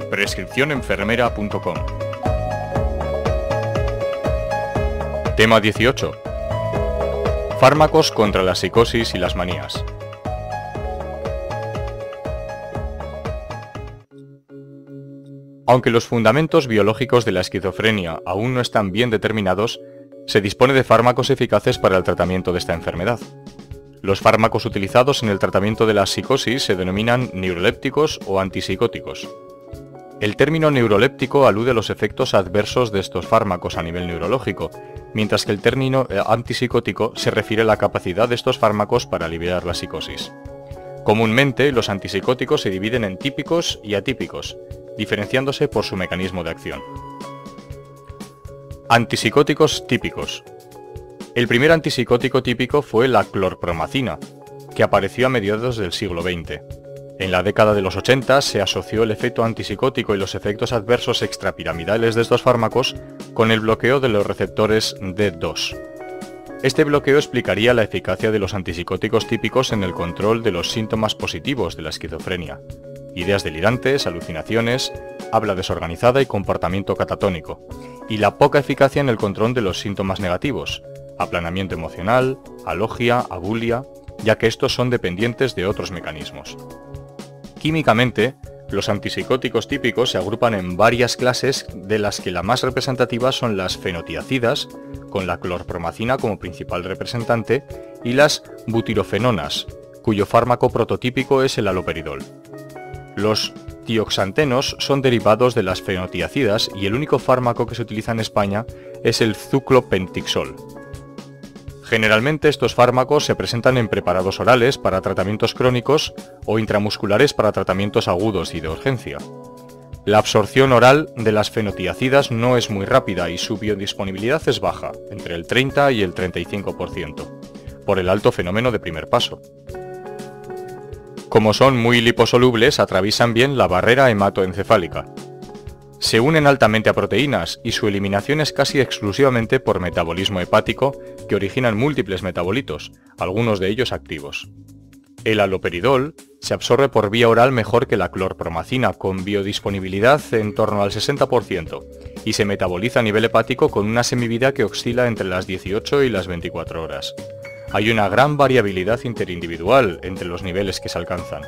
Prescripcionenfermera.com. Tema 18. Fármacos contra la psicosis y las manías. Aunque los fundamentos biológicos de la esquizofrenia aún no están bien determinados, se dispone de fármacos eficaces para el tratamiento de esta enfermedad. Los fármacos utilizados en el tratamiento de la psicosis se denominan neurolépticos o antipsicóticos. El término neuroléptico alude a los efectos adversos de estos fármacos a nivel neurológico, mientras que el término antipsicótico se refiere a la capacidad de estos fármacos para aliviar la psicosis. Comúnmente, los antipsicóticos se dividen en típicos y atípicos, diferenciándose por su mecanismo de acción. Antipsicóticos típicos. El primer antipsicótico típico fue la clorpromacina, que apareció a mediados del siglo XX. En la década de los 80 se asoció el efecto antipsicótico y los efectos adversos extrapiramidales de estos fármacos con el bloqueo de los receptores D2. Este bloqueo explicaría la eficacia de los antipsicóticos típicos en el control de los síntomas positivos de la esquizofrenia: ideas delirantes, alucinaciones, habla desorganizada y comportamiento catatónico, y la poca eficacia en el control de los síntomas negativos: aplanamiento emocional, alogia, abulia, ya que estos son dependientes de otros mecanismos. Químicamente, los antipsicóticos típicos se agrupan en varias clases, de las que la más representativa son las fenotiacidas, con la clorpromacina como principal representante, y las butirofenonas, cuyo fármaco prototípico es el haloperidol. Los tioxantenos son derivados de las fenotiacidas y el único fármaco que se utiliza en España es el zuclopentixol. Generalmente estos fármacos se presentan en preparados orales para tratamientos crónicos o intramusculares para tratamientos agudos y de urgencia. La absorción oral de las fenotiacidas no es muy rápida y su biodisponibilidad es baja, entre el 30 y el 35%, por el alto fenómeno de primer paso. Como son muy liposolubles, atraviesan bien la barrera hematoencefálica. Se unen altamente a proteínas y su eliminación es casi exclusivamente por metabolismo hepático, que originan múltiples metabolitos, algunos de ellos activos. El haloperidol se absorbe por vía oral mejor que la clorpromacina, con biodisponibilidad en torno al 60%, y se metaboliza a nivel hepático con una semivida que oscila entre las 18 y las 24 horas. Hay una gran variabilidad interindividual entre los niveles que se alcanzan.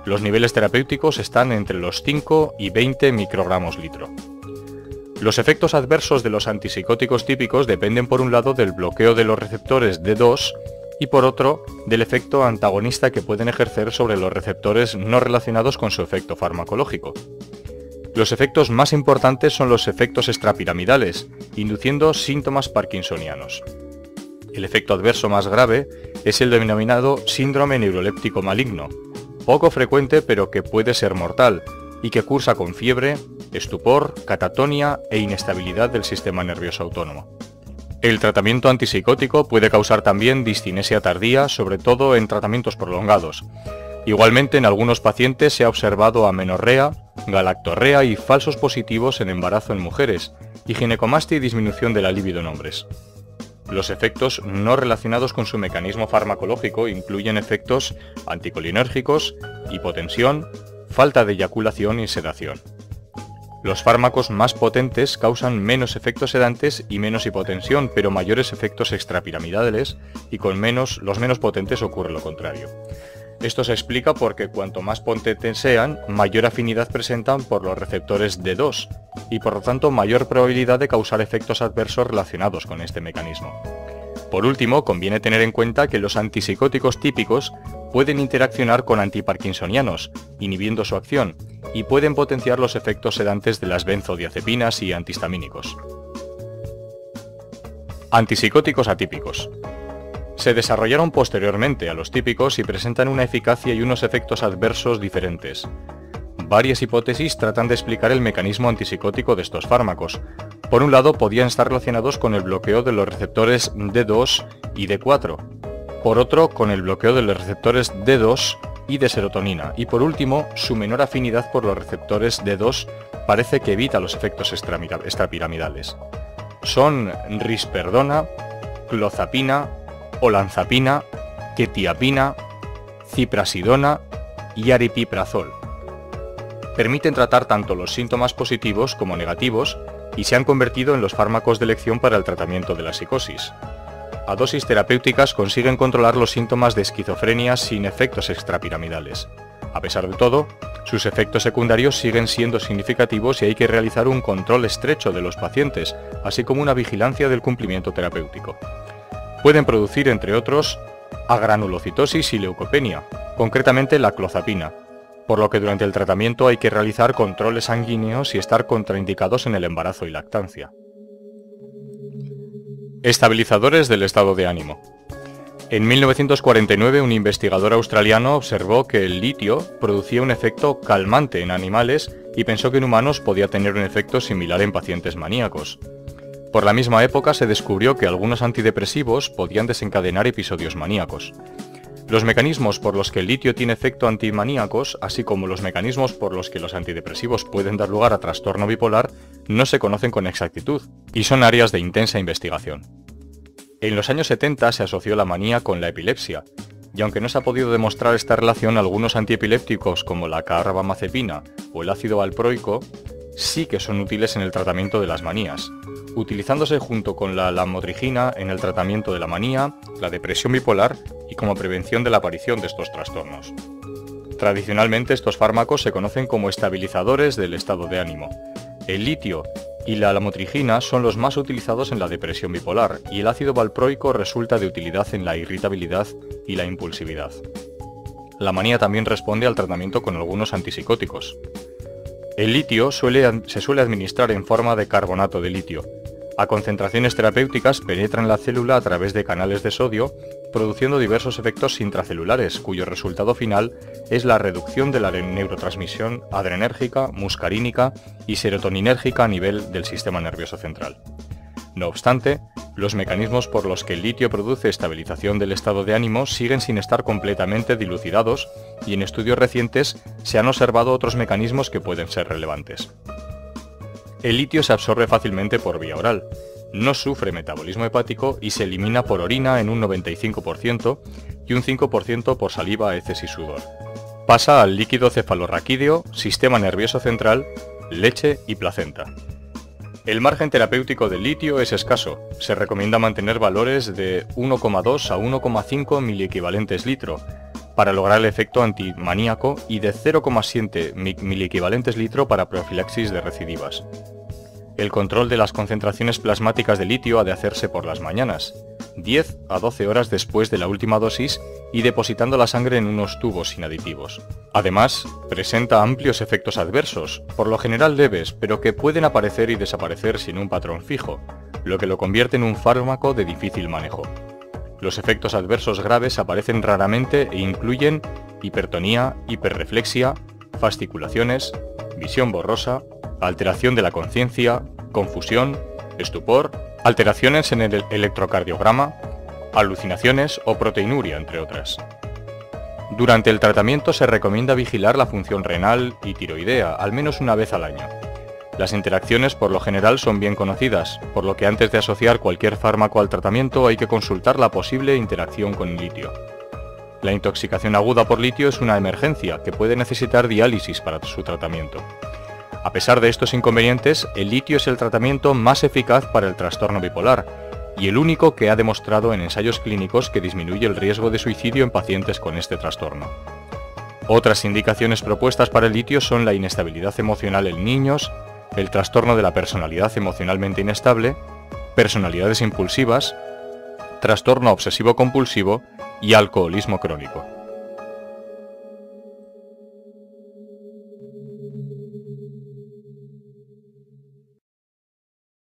Los niveles terapéuticos están entre los 5 y 20 microgramos litro. Los efectos adversos de los antipsicóticos típicos dependen por un lado del bloqueo de los receptores D2 y por otro del efecto antagonista que pueden ejercer sobre los receptores no relacionados con su efecto farmacológico. Los efectos más importantes son los efectos extrapiramidales, induciendo síntomas parkinsonianos. El efecto adverso más grave es el denominado síndrome neuroléptico maligno, poco frecuente pero que puede ser mortal, y que cursa con fiebre, estupor, catatonia e inestabilidad del sistema nervioso autónomo. El tratamiento antipsicótico puede causar también discinesia tardía, sobre todo en tratamientos prolongados. Igualmente, en algunos pacientes se ha observado amenorrea, galactorrea y falsos positivos en embarazo en mujeres, y ginecomastia y disminución de la libido en hombres. Los efectos no relacionados con su mecanismo farmacológico incluyen efectos anticolinérgicos, hipotensión, falta de eyaculación y sedación. Los fármacos más potentes causan menos efectos sedantes y menos hipotensión, pero mayores efectos extrapiramidales, y con los menos potentes ocurre lo contrario. Esto se explica porque cuanto más potentes sean, mayor afinidad presentan por los receptores D2 y por lo tanto mayor probabilidad de causar efectos adversos relacionados con este mecanismo. Por último, conviene tener en cuenta que los antipsicóticos típicos pueden interaccionar con antiparkinsonianos, inhibiendo su acción, y pueden potenciar los efectos sedantes de las benzodiazepinas y antihistamínicos. Antipsicóticos atípicos. Se desarrollaron posteriormente a los típicos y presentan una eficacia y unos efectos adversos diferentes. Varias hipótesis tratan de explicar el mecanismo antipsicótico de estos fármacos. Por un lado, podían estar relacionados con el bloqueo de los receptores D2 y D4. Por otro, con el bloqueo de los receptores D2 y de serotonina. Y por último, su menor afinidad por los receptores D2 parece que evita los efectos extrapiramidales. Son risperdona, clozapina, olanzapina, quetiapina, ciprasidona y aripiprazol. Permiten tratar tanto los síntomas positivos como negativos y se han convertido en los fármacos de elección para el tratamiento de la psicosis. A dosis terapéuticas consiguen controlar los síntomas de esquizofrenia sin efectos extrapiramidales. A pesar de todo, sus efectos secundarios siguen siendo significativos y hay que realizar un control estrecho de los pacientes, así como una vigilancia del cumplimiento terapéutico. Pueden producir, entre otros, agranulocitosis y leucopenia, concretamente la clozapina, por lo que durante el tratamiento hay que realizar controles sanguíneos y estar contraindicados en el embarazo y lactancia. Estabilizadores del estado de ánimo. En 1949 un investigador australiano observó que el litio producía un efecto calmante en animales y pensó que en humanos podía tener un efecto similar en pacientes maníacos. Por la misma época se descubrió que algunos antidepresivos podían desencadenar episodios maníacos. Los mecanismos por los que el litio tiene efecto antimaníacos, así como los mecanismos por los que los antidepresivos pueden dar lugar a trastorno bipolar, no se conocen con exactitud y son áreas de intensa investigación. En los años 70 se asoció la manía con la epilepsia, y aunque no se ha podido demostrar esta relación, algunos antiepilépticos como la carbamazepina o el ácido valproico sí que son útiles en el tratamiento de las manías, utilizándose junto con la lamotrigina en el tratamiento de la manía, la depresión bipolar y como prevención de la aparición de estos trastornos. Tradicionalmente estos fármacos se conocen como estabilizadores del estado de ánimo. El litio y la lamotrigina son los más utilizados en la depresión bipolar y el ácido valproico resulta de utilidad en la irritabilidad y la impulsividad. La manía también responde al tratamiento con algunos antipsicóticos. El litio se suele administrar en forma de carbonato de litio. A concentraciones terapéuticas penetra en la célula a través de canales de sodio, produciendo diversos efectos intracelulares, cuyo resultado final es la reducción de la neurotransmisión adrenérgica, muscarínica y serotoninérgica a nivel del sistema nervioso central. No obstante, los mecanismos por los que el litio produce estabilización del estado de ánimo siguen sin estar completamente dilucidados y en estudios recientes se han observado otros mecanismos que pueden ser relevantes. El litio se absorbe fácilmente por vía oral, no sufre metabolismo hepático y se elimina por orina en un 95% y un 5% por saliva, heces y sudor. Pasa al líquido cefalorraquídeo, sistema nervioso central, leche y placenta. El margen terapéutico del litio es escaso. Se recomienda mantener valores de 1,2 a 1,5 miliequivalentes litro para lograr el efecto antimaníaco y de 0,7 miliequivalentes litro para profilaxis de recidivas. El control de las concentraciones plasmáticas de litio ha de hacerse por las mañanas, 10 a 12 horas después de la última dosis y depositando la sangre en unos tubos sin aditivos. Además, presenta amplios efectos adversos, por lo general leves, pero que pueden aparecer y desaparecer sin un patrón fijo, lo que lo convierte en un fármaco de difícil manejo. Los efectos adversos graves aparecen raramente e incluyen hipertonía, hiperreflexia, fasciculaciones, visión borrosa, alteración de la conciencia, confusión, estupor, alteraciones en el electrocardiograma, alucinaciones o proteinuria, entre otras. Durante el tratamiento se recomienda vigilar la función renal y tiroidea al menos una vez al año. Las interacciones por lo general son bien conocidas, por lo que antes de asociar cualquier fármaco al tratamiento hay que consultar la posible interacción con el litio. La intoxicación aguda por litio es una emergencia que puede necesitar diálisis para su tratamiento. A pesar de estos inconvenientes, el litio es el tratamiento más eficaz para el trastorno bipolar y el único que ha demostrado en ensayos clínicos que disminuye el riesgo de suicidio en pacientes con este trastorno. Otras indicaciones propuestas para el litio son la inestabilidad emocional en niños, el trastorno de la personalidad emocionalmente inestable, personalidades impulsivas, trastorno obsesivo-compulsivo y alcoholismo crónico.